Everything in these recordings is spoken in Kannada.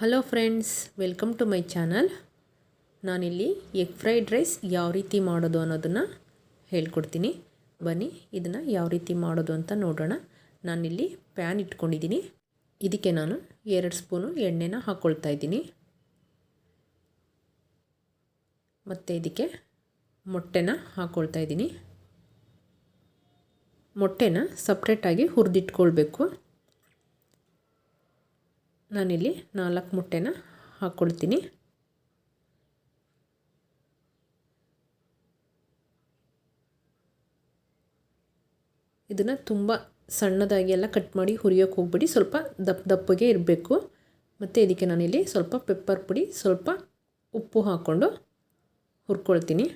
Hello friends, welcome to my channel. ನಾನಿಲ್ಲಿ ಎಗ್ ಫ್ರೈಡ್ ರೈಸ್ ಯಾವ ರೀತಿ ಮಾಡೋದು ಅನ್ನೋದನ್ನು ಹೇಳ್ಕೊಡ್ತೀನಿ. ಬನ್ನಿ ಇದನ್ನು ಯಾವ ರೀತಿ ಮಾಡೋದು ಅಂತ ನೋಡೋಣ. ನಾನಿಲ್ಲಿ ಪ್ಯಾನ್ ಇಟ್ಕೊಂಡಿದ್ದೀನಿ. ಇದಕ್ಕೆ ನಾನು 2 ಸ್ಪೂನು ಎಣ್ಣೆನ ಹಾಕ್ಕೊಳ್ತಾ ಇದ್ದೀನಿ. ಮತ್ತು ಇದಕ್ಕೆ ಮೊಟ್ಟೆನ ಹಾಕ್ಕೊಳ್ತಾ ಇದ್ದೀನಿ. ಮೊಟ್ಟೆನ ಸಪ್ರೇಟಾಗಿ ಹುರಿದಿಟ್ಕೊಳ್ಬೇಕು. ನಾನಿಲ್ಲಿ 4 ಮೊಟ್ಟೆನ ಹಾಕ್ಕೊಳ್ತೀನಿ. ಇದನ್ನು ತುಂಬ ಸಣ್ಣದಾಗಿ ಎಲ್ಲ ಕಟ್ ಮಾಡಿ ಹುರಿಯೋಕ್ಕೆ ಹೋಗ್ಬಿಡಿ. ಸ್ವಲ್ಪ ದಪ್ಪಗೆ ಇರಬೇಕು. ಮತ್ತು ಇದಕ್ಕೆ ನಾನಿಲ್ಲಿ ಸ್ವಲ್ಪ ಪೆಪ್ಪರ್ ಪುಡಿ, ಸ್ವಲ್ಪ ಉಪ್ಪು ಹಾಕ್ಕೊಂಡು ಹುರ್ಕೊಳ್ತೀನಿ.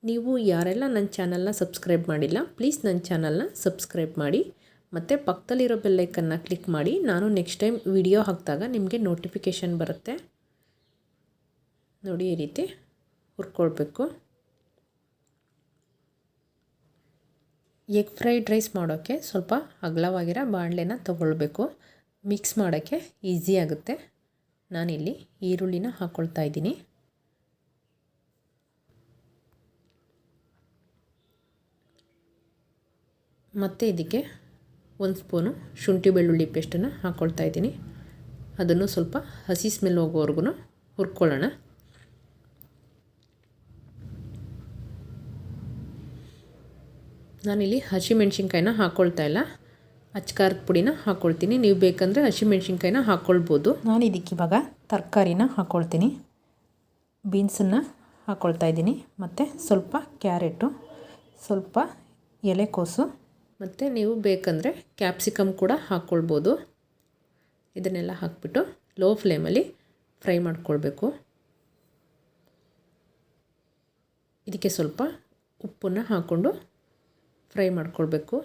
ನೀವು ಯಾರೆಲ್ಲ ನನ್ನ ಚಾನಲ್ನ ಸಬ್ಸ್ಕ್ರೈಬ್ ಮಾಡಿಲ್ಲ, ಪ್ಲೀಸ್ ನನ್ನ ಚಾನಲ್ನ ಸಬ್ಸ್ಕ್ರೈಬ್ ಮಾಡಿ. ಮತ್ತು ಪಕ್ಕದಲ್ಲಿರೋ ಬೆಲ್ಲೈಕನ್ನ ಕ್ಲಿಕ್ ಮಾಡಿ. ನಾನು ನೆಕ್ಸ್ಟ್ ಟೈಮ್ ವಿಡಿಯೋ ಹಾಕಿದಾಗ ನಿಮಗೆ ನೋಟಿಫಿಕೇಷನ್ ಬರುತ್ತೆ. ನೋಡಿ, ಈ ರೀತಿ ಹುರ್ಕೊಳ್ಬೇಕು. ಎಗ್ ಫ್ರೈಡ್ ರೈಸ್ ಮಾಡೋಕ್ಕೆ ಸ್ವಲ್ಪ ಅಗಲವಾಗಿರೋ ಬಾಣಲೆನ ತೊಗೊಳ್ಬೇಕು. ಮಿಕ್ಸ್ ಮಾಡೋಕ್ಕೆ ಈಸಿ ಆಗುತ್ತೆ. ನಾನಿಲ್ಲಿ ಈರುಳ್ಳಿನ ಹಾಕ್ಕೊಳ್ತಾ ಇದ್ದೀನಿ. ಮತ್ತು ಇದಕ್ಕೆ 1 ಸ್ಪೂನು ಶುಂಠಿ ಬೆಳ್ಳುಳ್ಳಿ ಪೇಸ್ಟನ್ನು ಹಾಕ್ಕೊಳ್ತಾ ಇದ್ದೀನಿ. ಅದನ್ನು ಸ್ವಲ್ಪ ಹಸಿ ಸ್ಮೆಲ್ ಹೋಗೋವರೆಗೂ ಹುರ್ಕೊಳ್ಳೋಣ. ನಾನಿಲ್ಲಿ ಹಸಿಮೆಣ್ಸಿನ್ಕಾಯಿನ ಹಾಕ್ಕೊಳ್ತಾ ಇಲ್ಲ, ಅಚ್ಕಾರದ ಪುಡಿನ ಹಾಕ್ಕೊಳ್ತೀನಿ. ನೀವು ಬೇಕಂದರೆ ಹಸಿಮೆಣ್ಸಿನ್ಕಾಯಿನ ಹಾಕ್ಕೊಳ್ಬೋದು. ನಾನು ಇದಕ್ಕೆ ಇವಾಗ ತರಕಾರಿನ ಹಾಕ್ಕೊಳ್ತೀನಿ. ಬೀನ್ಸನ್ನು ಹಾಕ್ಕೊಳ್ತಾ ಇದ್ದೀನಿ. ಮತ್ತು ಸ್ವಲ್ಪ ಕ್ಯಾರೆಟು, ಸ್ವಲ್ಪ ಎಲೆಕೋಸು, ಮತ್ತು ನೀವು ಬೇಕಂದರೆ ಕ್ಯಾಪ್ಸಿಕಮ್ ಕೂಡ ಹಾಕ್ಕೊಳ್ಬೋದು. ಇದನ್ನೆಲ್ಲ ಹಾಕ್ಬಿಟ್ಟು ಲೋ ಫ್ಲೇಮಲ್ಲಿ ಫ್ರೈ ಮಾಡ್ಕೊಳ್ಬೇಕು. ಇದಕ್ಕೆ ಸ್ವಲ್ಪ ಉಪ್ಪನ್ನು ಹಾಕ್ಕೊಂಡು ಫ್ರೈ ಮಾಡ್ಕೊಳ್ಬೇಕು.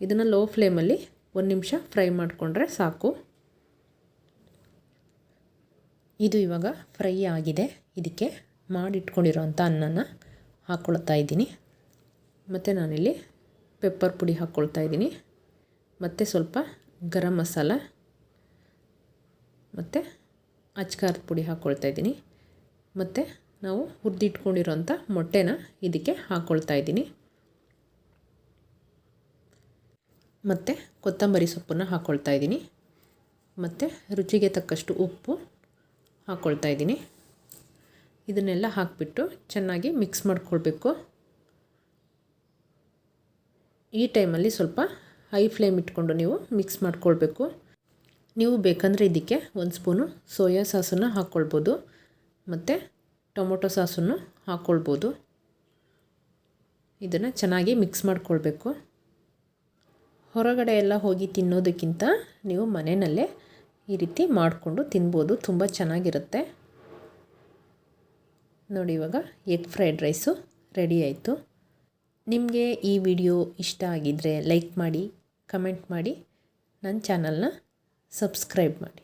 ಇದನ್ನು ಲೋ ಫ್ಲೇಮಲ್ಲಿ 1 ನಿಮಿಷ ಫ್ರೈ ಮಾಡಿಕೊಂಡ್ರೆ ಸಾಕು. ಇದು ಇವಾಗ ಫ್ರೈ ಆಗಿದೆ. ಇದಕ್ಕೆ ಮಾಡಿಟ್ಕೊಂಡಿರೋಂಥ ಅನ್ನನ ಹಾಕ್ಕೊಳ್ತಾ ಇದ್ದೀನಿ. ಮತ್ತು ನಾನಿಲ್ಲಿ ಪೆಪ್ಪರ್ ಪುಡಿ ಹಾಕ್ಕೊಳ್ತಾ ಇದ್ದೀನಿ. ಮತ್ತು ಸ್ವಲ್ಪ ಗರಂ ಮಸಾಲ ಮತ್ತು ಅಚ್ಕಾರದ ಪುಡಿ ಹಾಕ್ಕೊಳ್ತಾ ಇದ್ದೀನಿ. ಮತ್ತು ನಾವು ಹುರಿದಿಟ್ಕೊಂಡಿರೋಂಥ ಮೊಟ್ಟೆನ ಇದಕ್ಕೆ ಹಾಕ್ಕೊಳ್ತಾ ಇದ್ದೀನಿ. ಮತ್ತು ಕೊತ್ತಂಬರಿ ಸೊಪ್ಪನ್ನು ಹಾಕ್ಕೊಳ್ತಾ ಇದ್ದೀನಿ. ಮತ್ತು ರುಚಿಗೆ ತಕ್ಕಷ್ಟು ಉಪ್ಪು ಹಾಕ್ಕೊಳ್ತಾ ಇದ್ದೀನಿ. ಇದನ್ನೆಲ್ಲ ಹಾಕಿಬಿಟ್ಟು ಚೆನ್ನಾಗಿ ಮಿಕ್ಸ್ ಮಾಡ್ಕೊಳ್ಬೇಕು. ಈ ಟೈಮಲ್ಲಿ ಸ್ವಲ್ಪ ಹೈ ಫ್ಲೇಮ್ ಇಟ್ಕೊಂಡು ನೀವು ಮಿಕ್ಸ್ ಮಾಡ್ಕೊಳ್ಬೇಕು. ನೀವು ಬೇಕಂದರೆ ಇದಕ್ಕೆ 1 ಸ್ಪೂನು ಸೋಯಾ ಸಾಸನ್ನು ಹಾಕ್ಕೊಳ್ಬೋದು. ಮತ್ತು ಟೊಮೊಟೊ ಸಾಸನ್ನು ಹಾಕ್ಕೊಳ್ಬೋದು. ಇದನ್ನು ಚೆನ್ನಾಗಿ ಮಿಕ್ಸ್ ಮಾಡ್ಕೊಳ್ಬೇಕು. ಹೊರಗಡೆ ಎಲ್ಲ ಹೋಗಿ ತಿನ್ನೋದಕ್ಕಿಂತ ನೀವು ಮನೆಯಲ್ಲೇ ಈ ರೀತಿ ಮಾಡಿಕೊಂಡು ತಿನ್ಬೋದು. ತುಂಬ ಚೆನ್ನಾಗಿರುತ್ತೆ. ನೋಡಿ, ಇವಾಗ ಎಗ್ ಫ್ರೈಡ್ ರೈಸು ರೆಡಿ ಆಯಿತು. ನಿಮಗೆ ಈ ವಿಡಿಯೋ ಇಷ್ಟ ಆಗಿದ್ದರೆ ಲೈಕ್ ಮಾಡಿ, ಕಮೆಂಟ್ ಮಾಡಿ, ನನ್ನ ಚಾನಲ್ನ ಸಬ್ಸ್ಕ್ರೈಬ್ ಮಾಡಿ.